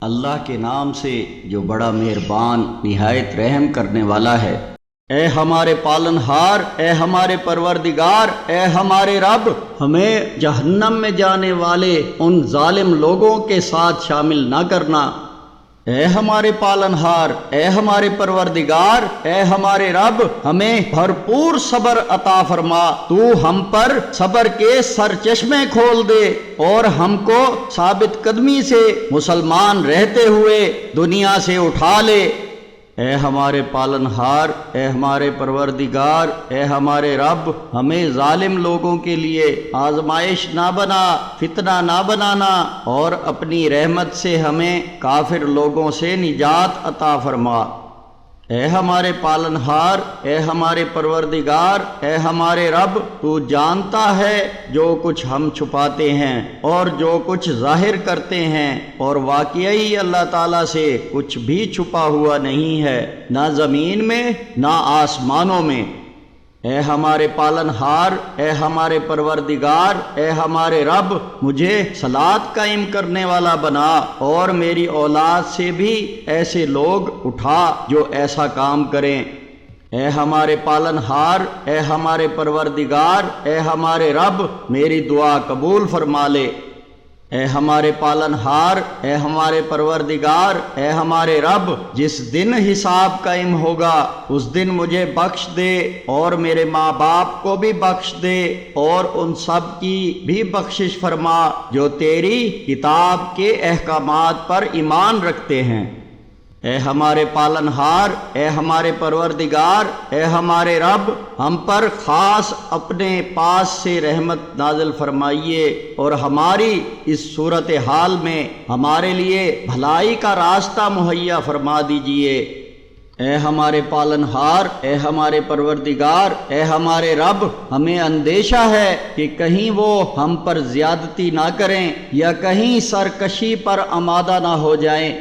اللہ کے نام سے جو بڑا مہربان نہایت رحم کرنے والا ہے۔ اے ہمارے پالنہار، اے ہمارے پروردگار، اے ہمارے رب، ہمیں جہنم میں جانے والے ان ظالم لوگوں کے ساتھ شامل نہ کرنا۔ اے ہمارے پالنہار، اے ہمارے پروردگار، اے ہمارے رب، ہمیں بھرپور صبر عطا فرما۔ تو ہم پر صبر کے سرچشمے کھول دے اور ہم کو ثابت قدمی سے مسلمان رہتے ہوئے دنیا سے اٹھا لے۔ اے ہمارے پالنہار، اے ہمارے پروردگار، اے ہمارے رب، ہمیں ظالم لوگوں کے لیے آزمائش نہ بنا، فتنہ نہ بنانا، اور اپنی رحمت سے ہمیں کافر لوگوں سے نجات عطا فرما۔ اے ہمارے پالنہار، اے ہمارے پروردگار، اے ہمارے رب، تو جانتا ہے جو کچھ ہم چھپاتے ہیں اور جو کچھ ظاہر کرتے ہیں، اور واقعی اللہ تعالیٰ سے کچھ بھی چھپا ہوا نہیں ہے، نہ زمین میں نہ آسمانوں میں۔ اے ہمارے پالنہار، اے ہمارے پروردگار، اے ہمارے رب، مجھے صلاۃ قائم کرنے والا بنا اور میری اولاد سے بھی ایسے لوگ اٹھا جو ایسا کام کریں۔ اے ہمارے پالنہار، اے ہمارے پروردگار، اے ہمارے رب، میری دعا قبول فرما لے۔ اے ہمارے پالنہار، اے ہمارے پروردگار، اے ہمارے رب، جس دن حساب قائم ہوگا اس دن مجھے بخش دے اور میرے ماں باپ کو بھی بخش دے اور ان سب کی بھی بخشش فرما جو تیری کتاب کے احکامات پر ایمان رکھتے ہیں۔ اے ہمارے پالنہار، اے ہمارے پروردگار، اے ہمارے رب، ہم پر خاص اپنے پاس سے رحمت نازل فرمائیے اور ہماری اس صورتحال میں ہمارے لیے بھلائی کا راستہ مہیا فرما دیجیے۔ اے ہمارے پالنہار، اے ہمارے پروردگار، اے ہمارے رب، ہمیں اندیشہ ہے کہ کہیں وہ ہم پر زیادتی نہ کریں یا کہیں سرکشی پر آمادہ نہ ہو جائیں۔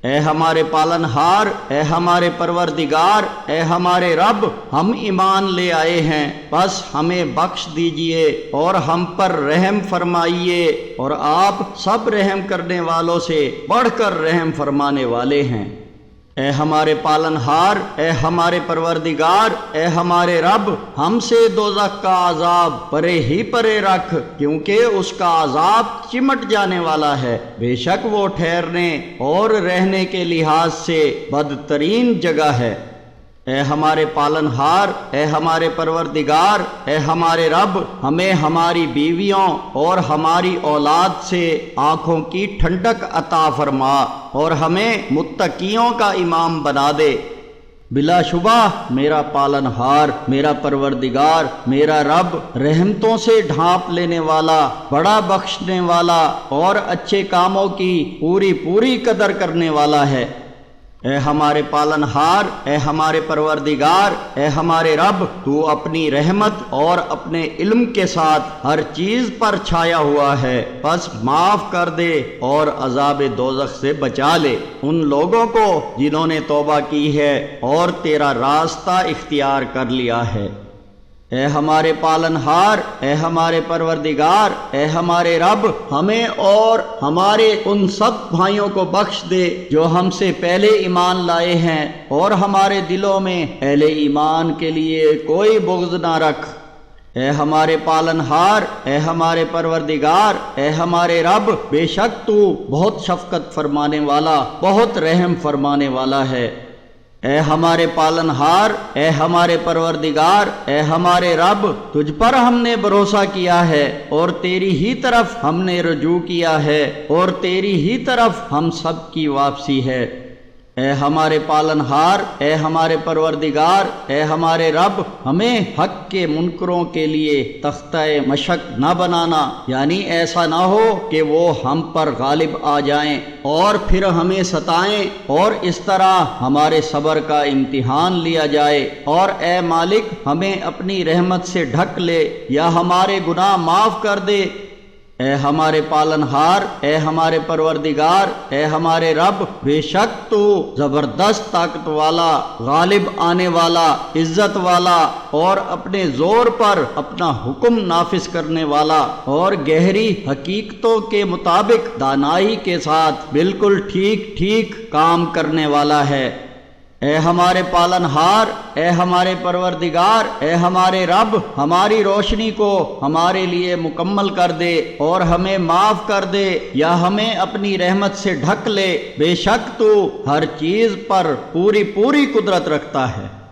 اے ہمارے پالنہار، اے ہمارے پروردگار، اے ہمارے رب، ہم ایمان لے آئے ہیں، بس ہمیں بخش دیجئے اور ہم پر رحم فرمائیے، اور آپ سب رحم کرنے والوں سے بڑھ کر رحم فرمانے والے ہیں۔ اے ہمارے پالنہار، اے ہمارے پروردگار، اے ہمارے رب، ہم سے دوزخ کا عذاب پرے ہی پرے رکھ، کیونکہ اس کا عذاب چمٹ جانے والا ہے، بے شک وہ ٹھہرنے اور رہنے کے لحاظ سے بدترین جگہ ہے۔ اے ہمارے پالنہار، اے ہمارے پروردگار، اے ہمارے رب، ہمیں ہماری بیویوں اور ہماری اولاد سے آنکھوں کی ٹھنڈک عطا فرما اور ہمیں متقیوں کا امام بنا دے۔ بلا شبہ میرا پالنہار، میرا پروردگار، میرا رب رحمتوں سے ڈھانپ لینے والا، بڑا بخشنے والا اور اچھے کاموں کی پوری قدر کرنے والا ہے۔ اے ہمارے پالنہار، اے ہمارے پروردگار، اے ہمارے رب، تو اپنی رحمت اور اپنے علم کے ساتھ ہر چیز پر چھایا ہوا ہے، بس معاف کر دے اور عذاب دوزخ سے بچا لے ان لوگوں کو جنہوں نے توبہ کی ہے اور تیرا راستہ اختیار کر لیا ہے۔ اے ہمارے پالنہار، اے ہمارے پروردگار، اے ہمارے رب، ہمیں اور ہمارے ان سب بھائیوں کو بخش دے جو ہم سے پہلے ایمان لائے ہیں، اور ہمارے دلوں میں اہل ایمان کے لیے کوئی بغض نہ رکھ۔ اے ہمارے پالنہار، اے ہمارے پروردگار، اے ہمارے رب، بے شک تو بہت شفقت فرمانے والا، بہت رحم فرمانے والا ہے۔ اے ہمارے پالنہار، اے ہمارے پروردگار، اے ہمارے رب، تجھ پر ہم نے بھروسہ کیا ہے اور تیری ہی طرف ہم نے رجوع کیا ہے اور تیری ہی طرف ہم سب کی واپسی ہے۔ اے ہمارے پالنہار، اے ہمارے پروردگار، اے ہمارے رب، ہمیں حق کے منکروں کے لیے تختہ مشق نہ بنانا، یعنی ایسا نہ ہو کہ وہ ہم پر غالب آ جائیں اور پھر ہمیں ستائیں اور اس طرح ہمارے صبر کا امتحان لیا جائے، اور اے مالک، ہمیں اپنی رحمت سے ڈھک لے یا ہمارے گناہ معاف کر دے۔ اے ہمارے پالنہار، اے ہمارے پروردگار، اے ہمارے رب، بے شک تو زبردست طاقت والا، غالب آنے والا، عزت والا اور اپنے زور پر اپنا حکم نافذ کرنے والا اور گہری حقیقتوں کے مطابق دانائی کے ساتھ بالکل ٹھیک ٹھیک کام کرنے والا ہے۔ اے ہمارے پالنہار، اے ہمارے پروردگار، اے ہمارے رب، ہماری روشنی کو ہمارے لیے مکمل کر دے اور ہمیں معاف کر دے یا ہمیں اپنی رحمت سے ڈھک لے، بے شک تو ہر چیز پر پوری قدرت رکھتا ہے۔